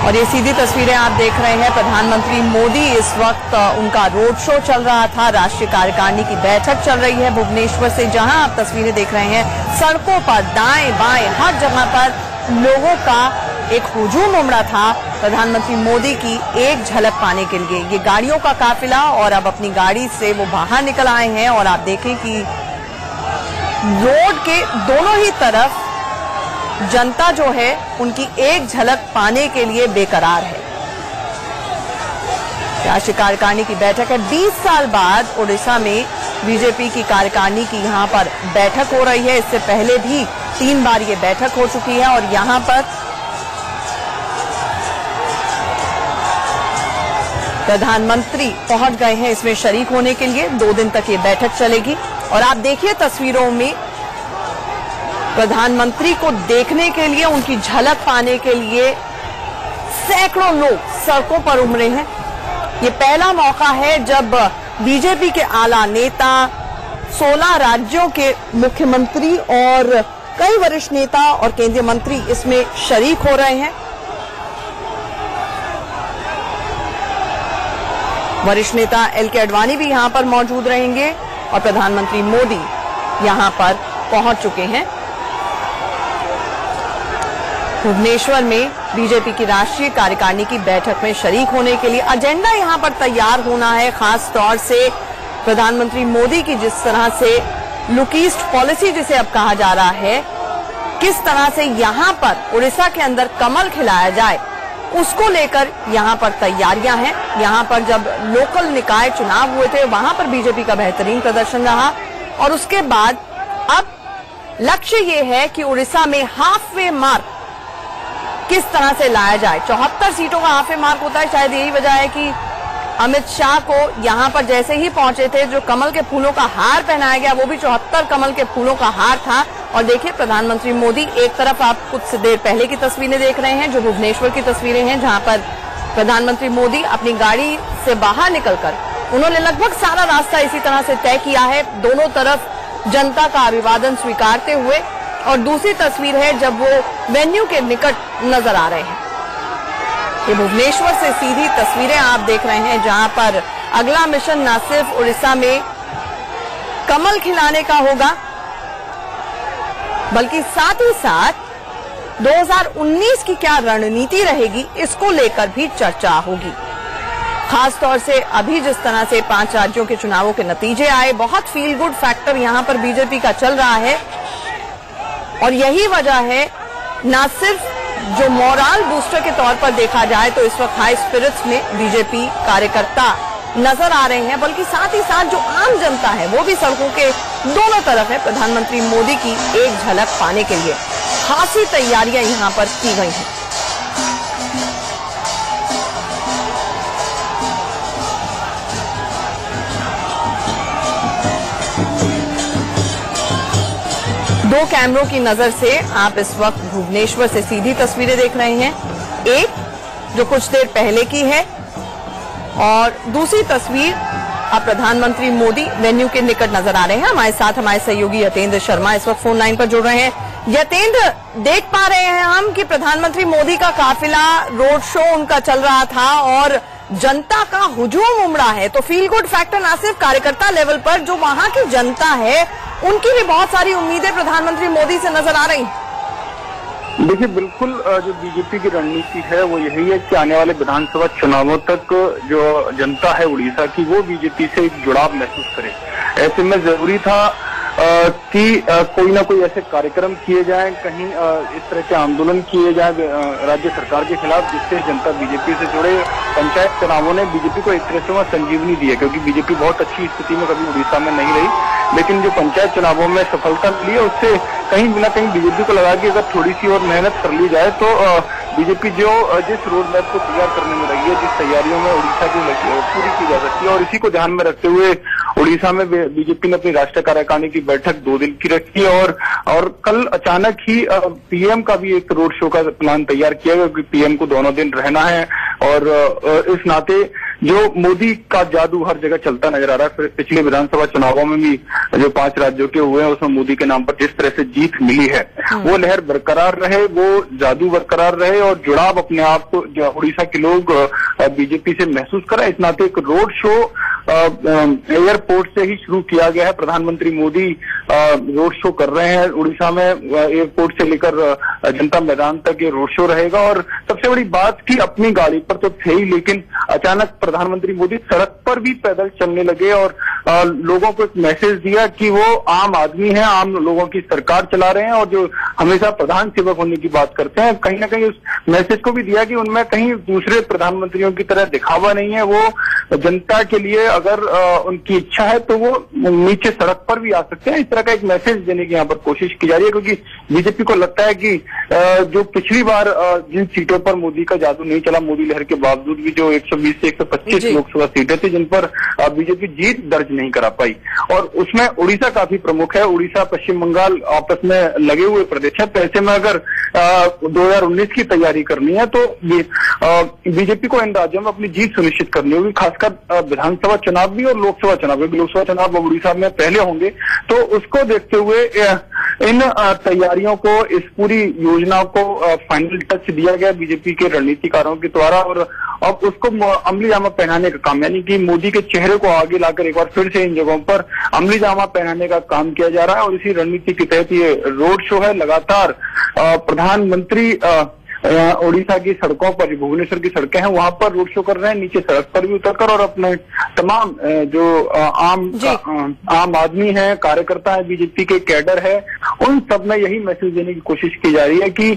और ये सीधी तस्वीरें आप देख रहे हैं। प्रधानमंत्री मोदी इस वक्त उनका रोड शो चल रहा था, राष्ट्रीय कार्यकारिणी की बैठक चल रही है भुवनेश्वर से, जहां आप तस्वीरें देख रहे हैं। सड़कों पर दाएं बाएं हर जगह पर लोगों का एक हुजूम उमड़ा था प्रधानमंत्री मोदी की एक झलक पाने के लिए। ये गाड़ियों का काफिला, और अब अपनी गाड़ी से वो बाहर निकल आए हैं और आप देखें कि रोड के दोनों ही तरफ जनता जो है उनकी एक झलक पाने के लिए बेकरार है। राष्ट्रीय कार्यकारिणी की बैठक है। 20 साल बाद उड़ीसा में बीजेपी की कार्यकारिणी की यहां पर बैठक हो रही है। इससे पहले भी 3 बार ये बैठक हो चुकी है और यहां पर प्रधानमंत्री पहुंच गए हैं इसमें शरीक होने के लिए। 2 दिन तक ये बैठक चलेगी और आप देखिए तस्वीरों में प्रधानमंत्री को देखने के लिए, उनकी झलक पाने के लिए सैकड़ों लोग सड़कों पर उमड़े हैं। ये पहला मौका है जब बीजेपी के आला नेता, 16 राज्यों के मुख्यमंत्री और कई वरिष्ठ नेता और केंद्रीय मंत्री इसमें शरीक हो रहे हैं। वरिष्ठ नेता एल.के. आडवाणी भी यहां पर मौजूद रहेंगे और प्रधानमंत्री मोदी यहां पर पहुंच चुके हैं। भुवनेश्वर में बीजेपी की राष्ट्रीय कार्यकारिणी की बैठक में शरीक होने के लिए एजेंडा यहां पर तैयार होना है। खास तौर से प्रधानमंत्री मोदी की जिस तरह से लुक ईस्ट पॉलिसी जिसे अब कहा जा रहा है, किस तरह से यहां पर उड़ीसा के अंदर कमल खिलाया जाए, उसको लेकर यहां पर तैयारियां हैं। यहां पर जब लोकल निकाय चुनाव हुए थे वहां पर बीजेपी का बेहतरीन प्रदर्शन रहा और उसके बाद अब लक्ष्य ये है कि उड़ीसा में हाफ वे मार्क किस तरह से लाया जाए। 74 सीटों का हाफ वे मार्क होता है। शायद यही वजह है कि अमित शाह को यहां पर जैसे ही पहुंचे थे, जो कमल के फूलों का हार पहनाया गया वो भी 74 कमल के फूलों का हार था। और देखिए प्रधानमंत्री मोदी, एक तरफ आप कुछ देर पहले की तस्वीरें देख रहे हैं जो भुवनेश्वर की तस्वीरें हैं, जहां पर प्रधानमंत्री मोदी अपनी गाड़ी से बाहर निकलकर उन्होंने लगभग सारा रास्ता इसी तरह से तय किया है, दोनों तरफ जनता का अभिवादन स्वीकारते हुए। और दूसरी तस्वीर है जब वो वेन्यू के निकट नजर आ रहे हैं। ये भुवनेश्वर से सीधी तस्वीरें आप देख रहे हैं, जहां पर अगला मिशन न सिर्फ उड़ीसा में कमल खिलाने का होगा, बल्कि साथ ही साथ 2019 की क्या रणनीति रहेगी इसको लेकर भी चर्चा होगी। खास तौर से अभी जिस तरह से 5 राज्यों के चुनावों के नतीजे आए, बहुत फील गुड फैक्टर यहां पर बीजेपी का चल रहा है और यही वजह है, न सिर्फ जो मोरल बूस्टर के तौर पर देखा जाए तो इस वक्त हाई स्पिरिट्स में बीजेपी कार्यकर्ता नजर आ रहे हैं, बल्कि साथ ही साथ जो आम जनता है वो भी सड़कों के दोनों तरफ है प्रधानमंत्री मोदी की एक झलक पाने के लिए। खासी तैयारियां यहां पर की गई हैं। दो कैमरों की नजर से आप इस वक्त भुवनेश्वर से सीधी तस्वीरें देख रहे हैं। एक जो कुछ देर पहले की है और दूसरी तस्वीर अब प्रधानमंत्री मोदी वेन्यू के निकट नजर आ रहे हैं। हमारे साथ हमारे सहयोगी यतेंद्र शर्मा इस वक्त फोन लाइन पर जुड़ रहे हैं। यतेंद्र, देख पा रहे हैं हम कि प्रधानमंत्री मोदी का काफिला, रोड शो उनका चल रहा था और जनता का हुजूम उमड़ा है, तो फील गुड फैक्टर न सिर्फ कार्यकर्ता लेवल पर, जो वहां की जनता है उनकी भी बहुत सारी उम्मीदें प्रधानमंत्री मोदी से नजर आ रही हैं। देखिए, बिल्कुल जो बीजेपी की रणनीति है वो यही है कि आने वाले विधानसभा चुनावों तक जो जनता है उड़ीसा की वो बीजेपी से एक जुड़ाव महसूस करे। ऐसे में जरूरी था कि कोई ना कोई ऐसे कार्यक्रम किए जाएं, कहीं इस तरह के आंदोलन किए जाएं राज्य सरकार के खिलाफ, जिससे जनता बीजेपी से जुड़े। पंचायत चुनावों ने बीजेपी को एक तरह से वहां संजीवनी दी है, क्योंकि बीजेपी बहुत अच्छी स्थिति में कभी उड़ीसा में नहीं रही, लेकिन जो पंचायत चुनावों में सफलता मिली है उससे कहीं न कहीं बीजेपी को लगा कि अगर थोड़ी सी और मेहनत कर ली जाए तो बीजेपी जो जिस रोड मैप को तैयार करने में रही है, जिस तैयारियों में उड़ीसा की पूरी की जा सकती है, और इसी को ध्यान में रखते हुए उड़ीसा में बीजेपी ने अपनी राष्ट्रीय कार्यकारिणी की बैठक 2 दिन की रखी और कल अचानक ही पीएम का भी एक रोड शो का प्लान तैयार किया गया, क्योंकि पीएम को दोनों दिन रहना है और इस नाते जो मोदी का जादू हर जगह चलता नजर आ रहा है। पिछले विधानसभा चुनावों में भी जो 5 राज्यों के हुए हैं उसमें मोदी के नाम पर जिस तरह से जीत मिली है वो लहर बरकरार रहे, वो जादू बरकरार रहे और जुड़ाव अपने आप जो उड़ीसा के लोग बीजेपी से महसूस करा। इस नाते एक रोड शो एयरपोर्ट से ही शुरू किया गया है। प्रधानमंत्री मोदी रोड शो कर रहे हैं उड़ीसा में, एयरपोर्ट से लेकर जनता मैदान तक ये रोड शो रहेगा। और सबसे बड़ी बात की अपनी गाड़ी पर तो थे ही, लेकिन अचानक प्रधानमंत्री मोदी सड़क पर भी पैदल चलने लगे और लोगों को एक मैसेज दिया कि वो आम आदमी है, आम लोगों की सरकार चला रहे हैं और जो हमेशा प्रधान सेवक होने की बात करते हैं, कहीं ना कहीं उस मैसेज को भी दिया कि उनमें कहीं दूसरे प्रधानमंत्रियों की तरह दिखावा नहीं है। वो जनता के लिए अगर उनकी इच्छा है तो वो नीचे सड़क पर भी आ सकते हैं। इस तरह का एक मैसेज देने की यहाँ पर कोशिश की जा रही है, क्योंकि बीजेपी को लगता है कि जो पिछली बार जिन सीटों पर मोदी का जादू नहीं चला, मोदी लहर के बावजूद भी जो 120 से 125 लोकसभा सीटें थी जिन पर बीजेपी जीत दर्ज नहीं करा पाई, और उसमें उड़ीसा काफी प्रमुख है। उड़ीसा पश्चिम बंगाल आपस में लगे हुए प्रदेश है, तो ऐसे में अगर 2019 की तैयारी करनी है तो बीजेपी को इन राज्यों में अपनी जीत सुनिश्चित करनी होगी, खासकर विधानसभा चुनाव भी और लोकसभा चुनाव भी। लोकसभा चुनाव उड़ीसा में पहले होंगे, तो उसको देखते हुए इन तैयारियों को, इस पूरी योजना को फाइनल टच दिया गया बीजेपी के रणनीतिकारों के द्वारा और अब उसको अमली जामा पहनाने का काम, यानी कि मोदी के चेहरे को आगे लाकर एक बार फिर से इन जगहों पर अमली जामा पहनाने का काम किया जा रहा है। और इसी रणनीति के तहत ये रोड शो है। लगातार प्रधानमंत्री उड़ीसा की सड़कों पर, भुवनेश्वर की सड़कें हैं वहां पर रोड शो कर रहे हैं, नीचे सड़क पर भी उतरकर, और अपने तमाम जो आम आदमी है, कार्यकर्ता है, बीजेपी के कैडर है, उन सब में यही मैसेज देने की कोशिश की जा रही है कि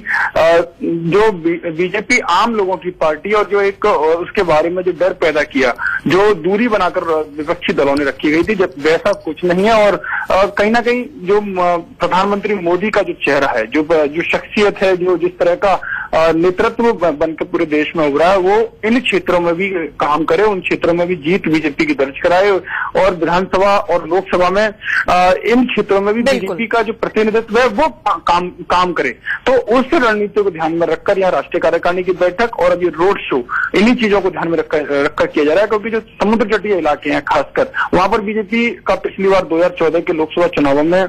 जो बीजेपी आम लोगों की पार्टी और जो एक उसके बारे में जो डर पैदा किया, जो दूरी बनाकर विपक्षी दलों ने रखी गई थी, जब वैसा कुछ नहीं है। और कहीं ना कहीं जो प्रधानमंत्री मोदी का जो चेहरा है, जो शख्सियत है, जो जिस तरह का नेतृत्व बनकर पूरे देश में उभरा है, वो इन क्षेत्रों में भी काम करे, उन क्षेत्रों में भी जीत बीजेपी की दर्ज कराए और विधानसभा और लोकसभा में इन क्षेत्रों में भी बीजेपी का जो प्रतिनिधित्व है वो काम करे। तो उस रणनीति को ध्यान में रखकर यहाँ राष्ट्रीय कार्यकारिणी की बैठक और अभी रोड शो, इन्हीं चीजों को ध्यान में रखकर किया जा रहा है, क्योंकि जो समुद्र तटीय इलाके हैं खासकर वहां पर बीजेपी का पिछली बार 2014 के लोकसभा चुनावों में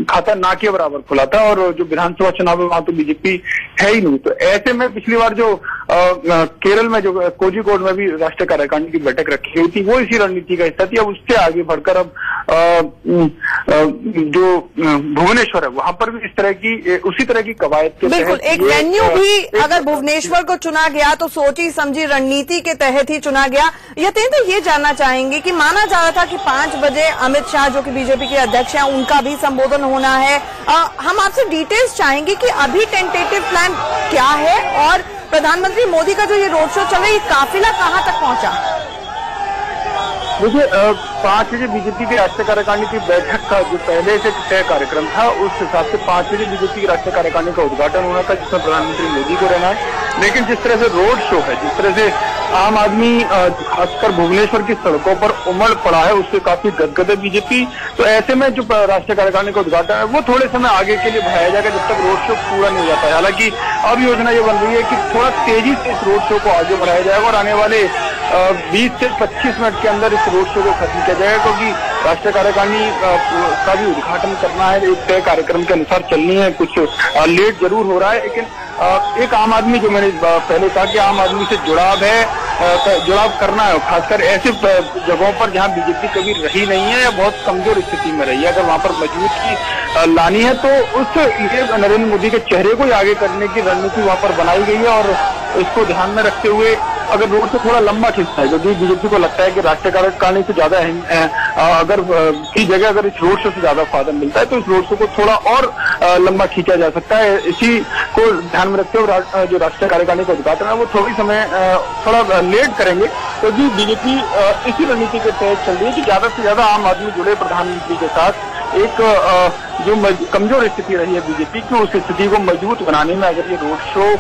खाता ना के बराबर खुला था और जो विधानसभा चुनाव है वहां तो बीजेपी है ही नहीं। तो ऐसे में पिछली बार जो केरल में जो कोझिकोड में भी राष्ट्रीय कार्यकारिणी की बैठक रखी गई थी वो इसी रणनीति का हिस्सा थी। अब उससे आगे बढ़कर अब जो भुवनेश्वर है वहां पर भी इस तरह की उसी तरह की कवायद के बिल्कुल एक वेन्यू भी अगर भुवनेश्वर को चुना गया तो सोची समझी रणनीति के तहत ही चुना गया। यतेंद्र ये जानना चाहेंगे कि माना जा रहा था कि 5 बजे अमित शाह जो कि बीजेपी के अध्यक्ष हैं उनका भी संबोधन होना है। हम आपसे डिटेल्स चाहेंगे कि अभी टेंटेटिव प्लान क्या है और प्रधानमंत्री मोदी का जो ये रोड शो चल रहा है ये काफिला कहां तक पहुंचा? देखिए 5 बजे बीजेपी की राष्ट्रीय कार्यकारिणी की बैठक का जो पहले से तय कार्यक्रम था उस हिसाब से 5 बजे बीजेपी की राष्ट्रीय कार्यकारिणी का उद्घाटन होना था जिसमें प्रधानमंत्री मोदी को रहना है। लेकिन जिस तरह से रोड शो है, जिस तरह से आम आदमी खासकर भुवनेश्वर की सड़कों पर उमड़ पड़ा है उससे काफी गदगद है बीजेपी। तो ऐसे में जो राष्ट्रीय कार्यकारिणी का उद्घाटन है वो थोड़े समय आगे के लिए बढ़ाया जाएगा जब तक रोड शो पूरा नहीं हो जाता है। हालांकि अब योजना ये बन रही है कि थोड़ा तेजी से इस रोड शो को आगे बढ़ाया जाएगा और आने वाले 20 से 25 मिनट के अंदर इस रोड शो को खत्म किया जाएगा, क्योंकि राष्ट्रीय कार्यकारिणी का भी उद्घाटन करना है, एक तय कार्यक्रम के अनुसार चलनी है। कुछ लेट जरूर हो रहा है लेकिन एक आम आदमी, जो मैंने पहले कहा कि आम आदमी से जुड़ाव करना है, खासकर ऐसे जगहों पर जहां बीजेपी कभी रही नहीं है या बहुत कमजोर स्थिति में रही है। अगर वहां पर मजबूती लानी है तो उस लिए नरेंद्र मोदी के चेहरे को आगे करने की रणनीति वहां पर बनाई गई है और इसको ध्यान में रखते हुए अगर रोड से थोड़ा लंबा खींचता है, क्योंकि बीजेपी को लगता है कि राष्ट्रीय कार्यकारिणी से ज्यादा अगर की जगह अगर इस रोड शो से ज्यादा फायदा मिलता है तो इस रोड शो को थोड़ा और लंबा खींचा जा सकता है। इसी को ध्यान में रखते हुए जो राष्ट्रीय कार्यकारिणी का उद्घाटन है वो थोड़ा लेट करेंगे, क्योंकि बीजेपी इसी रणनीति के तहत चल रही है कि ज्यादा से ज्यादा आम आदमी जुड़े प्रधानमंत्री के साथ। एक जो कमजोर स्थिति रही है बीजेपी की, उस स्थिति को मजबूत बनाने में अगर ये रोड शो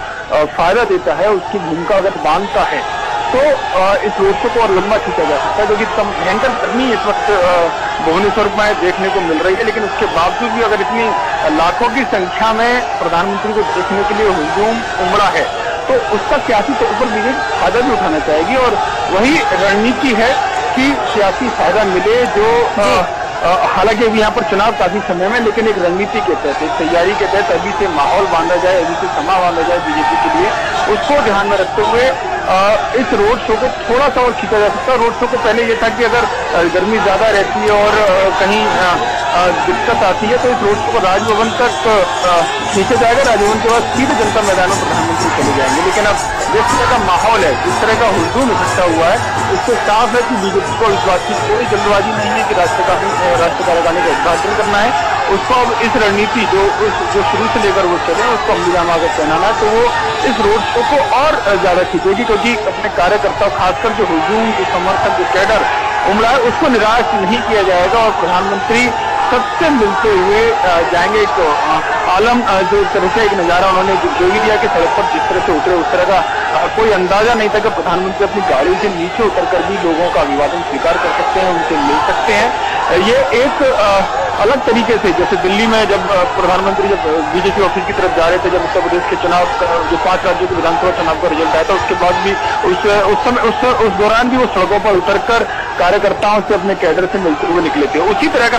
फायदा देता है, उसकी भूमिका अगर बांधता है तो इस रोड शो को और लंबा खींचा जा सकता है, क्योंकि भयंकर गर्मी इस वक्त भुवनेश्वर में देखने को मिल रही है। लेकिन उसके बावजूद भी अगर इतनी लाखों की संख्या में प्रधानमंत्री को देखने के लिए हुजूम उमड़ा है तो उसका सियासी तौर पर बीजेपी फायदा भी उठाना चाहेगी और वही रणनीति है कि सियासी फायदा मिले जो हालांकि अभी यहाँ पर चुनाव काफी समय में, लेकिन एक रणनीति के तहत, एक तैयारी के तहत अभी से माहौल बांधा जाए, अभी से समा बांधा जाए बीजेपी के लिए, उसको ध्यान में रखते हुए इस रोड शो को थोड़ा सा और खींचा जा सकता है। रोड शो को पहले ये था कि अगर गर्मी ज्यादा रहती है और कहीं दिक्कत आती है तो इस रोड शो को राजभवन तक खींचा जाएगा, राजभवन के बाद सीधे जनता मैदान में प्रधानमंत्री चले जाएंगे। लेकिन अब जिस तरह का माहौल है, जिस तरह का हुजूम इकट्ठा हुआ है, इससे साफ है कि बीजेपी को इस बात की कोई जल्दबाजी नहीं है कि राष्ट्रीय कार्यकारिणी का उद्घाटन करना है। उसको अब इस रणनीति जो शुरू से लेकर वो चले उसको अमलीजामा अगर पहनाना है तो वो इस रोड शो को और ज्यादा खींचेगी, क्योंकि अपने कार्यकर्ताओं खासकर जो हुजूम, जो समर्थक, जो कैडर उमड़ा है उसको निराश नहीं किया जाएगा और प्रधानमंत्री सबसे मिलते हुए जाएंगे। एक आलम जो तरह से एक नजारा उन्होंने जो भी दिया कि सड़क पर जिस तरह से उतरे उस तरह का कोई अंदाजा नहीं था कि प्रधानमंत्री अपनी गाड़ी से नीचे उतरकर भी लोगों का अभिवादन स्वीकार कर सकते हैं, उनसे मिल सकते हैं। ये एक अलग तरीके से, जैसे दिल्ली में जब प्रधानमंत्री जब बीजेपी ऑफिस की तरफ जा रहे थे, जब उत्तर प्रदेश के चुनाव जो 5 राज्यों के विधानसभा चुनाव का रिजल्ट आया था, उसके बाद भी उस दौरान भी वो सड़कों पर उतरकर कार्यकर्ताओं से, अपने कैडर से मिलते हुए निकले थे। उसी तरह का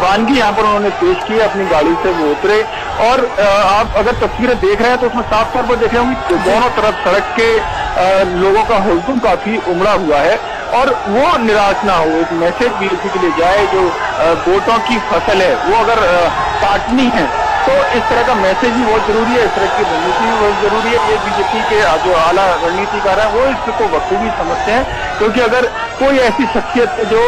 वानगी यहाँ पर उन्होंने पेश की, अपनी गाड़ी से वो उतरे और आप अगर तस्वीरें देख रहे हैं तो उसमें साफ तौर पर देख रहे होंगे दोनों तरफ सड़क के लोगों का हुजूम काफी उमड़ा हुआ है और वो निराश ना हो, एक मैसेज बीजेपी के लिए जाए। जो वोटों की फसल है वो अगर काटनी है तो इस तरह का मैसेज भी बहुत जरूरी है, इस तरह की रणनीति भी बहुत जरूरी है। ये बीजेपी के जो आला रणनीतिकार है वो इसको बखूबी समझते हैं, क्योंकि अगर कोई ऐसी शख्सियत जो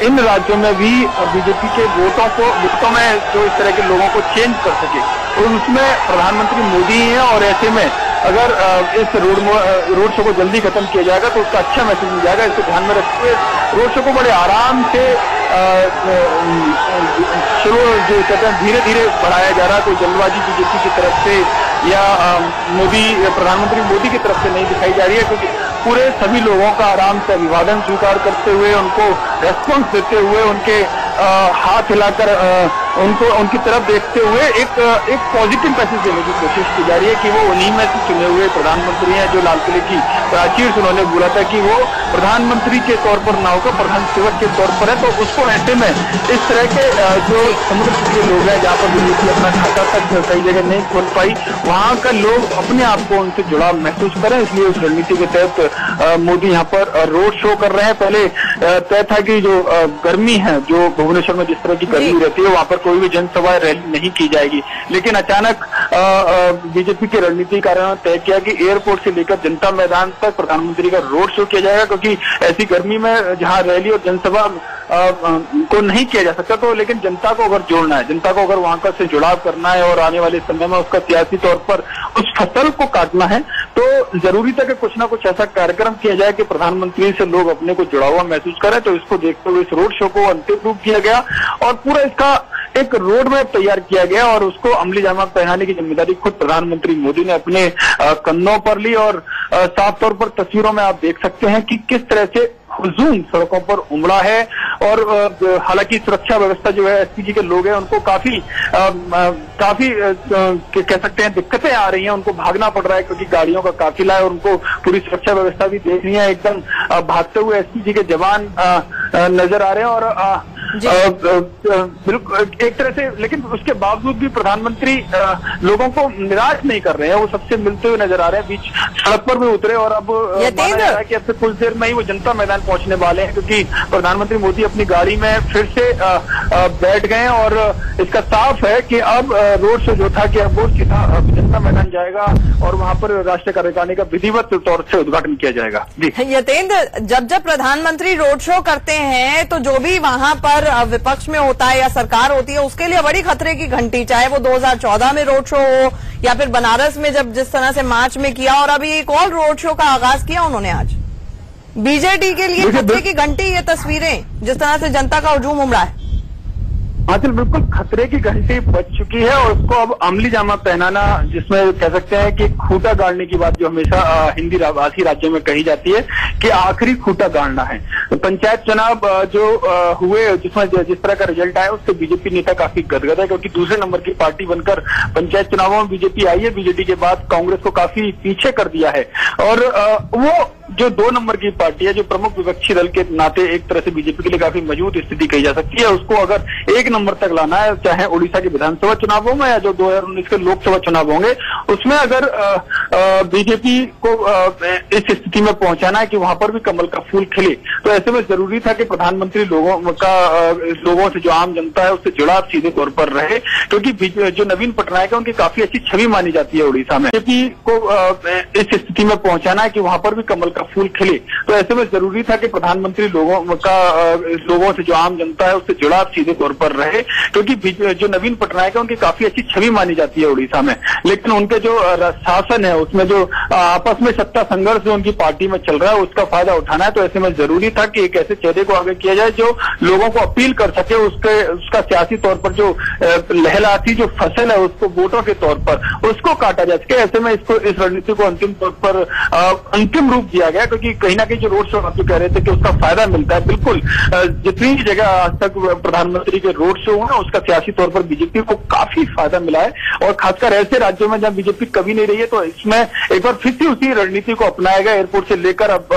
इन राज्यों में भी बीजेपी के वोटों में जो इस तरह के लोगों को चेंज कर सके तो उसमें प्रधानमंत्री मोदी ही है। और ऐसे में अगर इस रोड शो को जल्दी खत्म किया जाएगा तो उसका अच्छा मैसेज मिल जाएगा। इसको ध्यान में रखते हुए रोड शो को बड़े आराम से शुरू जो कहते हैं धीरे धीरे बढ़ाया जा रहा है। कोई जल्दबाजी बीजेपी की तरफ से या प्रधानमंत्री मोदी की तरफ से नहीं दिखाई जा रही है, क्योंकि पूरे सभी लोगों का आराम से अभिवादन स्वीकार करते हुए, उनको रेस्पॉन्स देते हुए, उनके हाथ हिलाकर उनकी तरफ देखते हुए एक पॉजिटिव मैसेज देने की कोशिश की जा रही है कि वो उन्हीं में से चुने हुए प्रधानमंत्री हैं जो लाल किले की प्राचीर से उन्होंने बोला था कि वो प्रधानमंत्री के तौर पर ना होकर प्रधान सेवक के तौर पर है। तो उसको ऐसे में इस तरह के जो समुद्र के लोग हैं जहाँ पर बीजेपी अपना खाता तक कई जगह नहीं खोल पाई, वहाँ का लोग अपने आप को उनसे जुड़ाव महसूस करें, इसलिए उस रणनीति के तहत मोदी यहाँ पर रोड शो कर रहे हैं। पहले तय था कि जो गर्मी है, जो भुवनेश्वर में जिस तरह की गर्मी रहती है, वहाँ पर कोई भी जनसभा रैली नहीं की जाएगी, लेकिन अचानक बीजेपी के रणनीतिकारों ने तय किया कि एयरपोर्ट से लेकर जनता मैदान तक प्रधानमंत्री का रोड शो किया जाएगा, क्योंकि ऐसी गर्मी में जहां रैली और जनसभा को नहीं किया जा सकता, तो लेकिन जनता को अगर जोड़ना है, जनता को अगर वहां का से जुड़ाव करना है और आने वाले समय में उसका सियासी तौर पर उस फसल को काटना है, तो जरूरी था कि कुछ ना कुछ ऐसा कार्यक्रम किया जाए कि प्रधानमंत्री से लोग अपने को जुड़ा हुआ महसूस करें। तो इसको देखते हुए इस रोड शो को अंतिम रूप दिया गया और पूरा इसका एक रोड मैप तैयार किया गया और उसको अमली जामा पहनाने की जिम्मेदारी खुद प्रधानमंत्री मोदी ने अपने कंधों पर ली। और साफ तौर पर तस्वीरों में आप देख सकते हैं कि किस तरह से हुजूम सड़कों पर उमड़ा है। और हालांकि सुरक्षा व्यवस्था जो है, एसपीजी के लोग हैं, उनको काफी कह सकते हैं दिक्कतें आ रही हैं, उनको भागना पड़ रहा है क्योंकि गाड़ियों का काफिला है, उनको पूरी सुरक्षा व्यवस्था भी देखनी है। एकदम भागते हुए एसपीजी के जवान नजर आ रहे हैं और बिल्कुल एक तरह से, लेकिन उसके बावजूद भी प्रधानमंत्री लोगों को निराश नहीं कर रहे हैं, वो सबसे मिलते हुए नजर आ रहे हैं, बीच सड़क पर भी उतरे और अब माना जा रहा है कि अब से कुछ देर में ही वो जनता मैदान पहुंचने वाले हैं, क्योंकि प्रधानमंत्री मोदी अपनी गाड़ी में फिर से बैठ गए और इसका साफ है कि अब रोड शो जो था कि अब वो सीधा जनता मैदान जाएगा और वहां पर राष्ट्रीय कार्यकारिणी का विधिवत तौर से उद्घाटन किया जाएगा। जी यतेंद्र, जब प्रधानमंत्री रोड शो करते हैं तो जो भी वहां पर विपक्ष में होता है या सरकार होती है, उसके लिए बड़ी खतरे की घंटी, चाहे वो 2014 में रोड शो हो या फिर बनारस में जब जिस तरह से मार्च में किया और अभी एक और रोड शो का आगाज किया उन्होंने आज। बीजेडी के लिए खतरे की घंटी ये तस्वीरें, जिस तरह से जनता का हुजूम उमड़ा है। हिमाचल बिल्कुल खतरे की घंटी बज चुकी है और उसको अब अमली जामा पहनाना, जिसमें कह सकते हैं कि खूंटा गाड़ने की बात जो हमेशा हिंदी भाषी राज्यों में कही जाती है कि आखिरी खूंटा गाड़ना है। तो पंचायत चुनाव जो हुए, जिसमें जिस तरह का रिजल्ट आया, उससे बीजेपी नेता काफी गदगद है, क्योंकि दूसरे नंबर की पार्टी बनकर पंचायत चुनावों में बीजेपी आई है। बीजेपी के बाद कांग्रेस को काफी पीछे कर दिया है और वो जो 2 नंबर की पार्टी है, जो प्रमुख विपक्षी दल के नाते एक तरह से बीजेपी के लिए काफी मजबूत स्थिति कही जा सकती है, उसको अगर 1 नंबर तक लाना है, चाहे उड़ीसा के विधानसभा चुनावों में या जो 2019 के लोकसभा चुनाव होंगे, उसमें अगर बीजेपी को इस स्थिति में पहुंचाना है कि वहां पर भी कमल का फूल खिले, तो ऐसे में जरूरी था कि प्रधानमंत्री लोगों से, जो आम जनता है, उससे जुड़ाव सीधे तौर पर रहे, क्योंकि जो नवीन पटनायक है, उनकी काफी अच्छी छवि मानी जाती है उड़ीसा में। बीजेपी को इस स्थिति में पहुंचाना है कि वहां पर भी कमल का फूल खिले, तो ऐसे में जरूरी था कि प्रधानमंत्री लोगों से, जो आम जनता है, उससे जुड़ाव सीधे तौर पर रहे, क्योंकि जो नवीन पटनायक है, उनकी काफी अच्छी छवि मानी जाती है उड़ीसा में। लेकिन उनके जो शासन है, उसमें जो आपस में सत्ता संघर्ष जो उनकी पार्टी में चल रहा है, उसका फायदा उठाना है। तो ऐसे में जरूरी था कि एक ऐसे चेहरे को आगे किया जाए जो लोगों को अपील कर सके, उसका सियासी तौर पर जो लहलाती जो फसल है, उसको वोटों के तौर पर उसको काटा जा सके। ऐसे में इस रणनीति को अंतिम तौर पर अंतिम रूप दिया गया, क्योंकि कहीं ना कहीं जो रोड शो आप जो कह रहे थे कि उसका फायदा मिलता है, बिल्कुल जितनी जगह आज तक प्रधानमंत्री के रोड शो हुआ, उसका सियासी तौर पर बीजेपी को काफी फायदा मिला है। और खासकर ऐसे राज्यों में जहां बीजेपी कभी नहीं रही है, तो इसमें एक बार फिर से उसी रणनीति को अपनाया गया। एयरपोर्ट से लेकर अब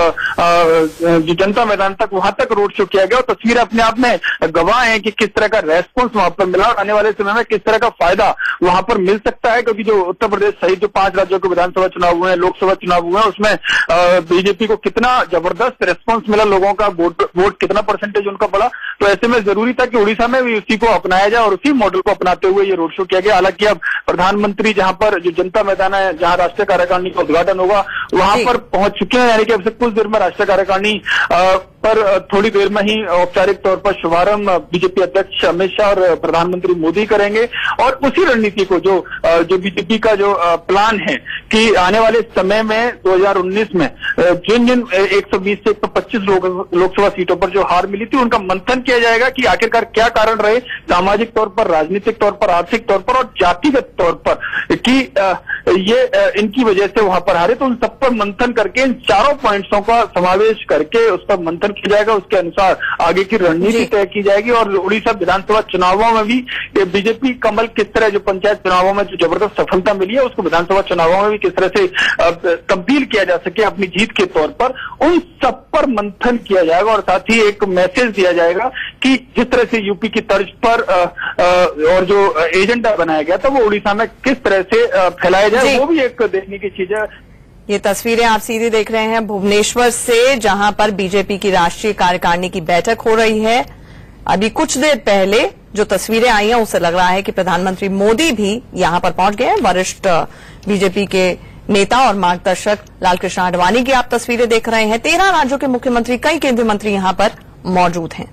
जो जनता मैदान तक, वहां तक रोड शो किया गया और तस्वीर अपने आप में गवाह है कि किस तरह का रेस्पॉन्स वहां पर मिला और आने वाले समय में किस तरह का फायदा वहां पर मिल सकता है। क्योंकि जो उत्तर प्रदेश सहित जो 5 राज्यों के विधानसभा चुनाव हुए हैं, लोकसभा चुनाव हुए हैं, उसमें बीजेपी को कितना जबरदस्त रेस्पॉन्स मिला, लोगों का वोट कितना परसेंटेज उनका बढ़ा। तो ऐसे में जरूरी था कि उड़ीसा में भी उसी को अपनाया जाए और उसी मॉडल को अपनाते हुए ये रोड शो किया गया। हालांकि अब प्रधानमंत्री जहां पर जो जनता मैदान है, जहां राष्ट्रीय कार्यकारिणी का उद्घाटन होगा, वहां पर पहुंच चुके हैं, यानी कि अब से कुछ देर में राष्ट्रीय कार्यकारिणी पर थोड़ी देर में ही औपचारिक तौर पर शुभारंभ बीजेपी अध्यक्ष अमित शाह और प्रधानमंत्री मोदी करेंगे। और उसी रणनीति को जो बीजेपी का जो प्लान है कि आने वाले समय में 2019 में जिन 120 से 125 लोकसभा सीटों पर जो हार मिली थी, उनका मंथन किया जाएगा कि आखिरकार क्या कारण रहे, सामाजिक तौर पर, राजनीतिक तौर पर, आर्थिक तौर पर और जातिगत तौर पर, कि ये इनकी वजह से वहां पर हारे। तो उन सब पर मंथन करके इन चारों पॉइंट्सों का समावेश करके उस पर मंथन किया जाएगा। उसके अनुसार आगे की रणनीति तय की जाएगी और उड़ीसा विधानसभा चुनावों में भी बीजेपी कमल किस तरह, जो पंचायत चुनावों में जो जबरदस्त सफलता मिली है, उसको विधानसभा चुनावों में भी किस तरह से तब्दील किया जा सके अपनी जीत के तौर पर, उन सब पर मंथन किया जाएगा। और साथ ही एक मैसेज दिया जाएगा कि जिस तरह से यूपी की तर्ज पर और जो एजेंडा बनाया गया था, वो उड़ीसा में किस तरह से फैलाया जाए, वो भी एक देखने की चीज है। ये तस्वीरें आप सीधी देख रहे हैं भुवनेश्वर से, जहां पर बीजेपी की राष्ट्रीय कार्यकारिणी की बैठक हो रही है। अभी कुछ देर पहले जो तस्वीरें आई हैं, उससे लग रहा है कि प्रधानमंत्री मोदी भी यहां पर पहुंच गए हैं। वरिष्ठ बीजेपी के नेता और मार्गदर्शक लालकृष्ण आडवाणी की आप तस्वीरें देख रहे हैं। 13 राज्यों के मुख्यमंत्री, कई केंद्रीय मंत्री यहां पर मौजूद हैं।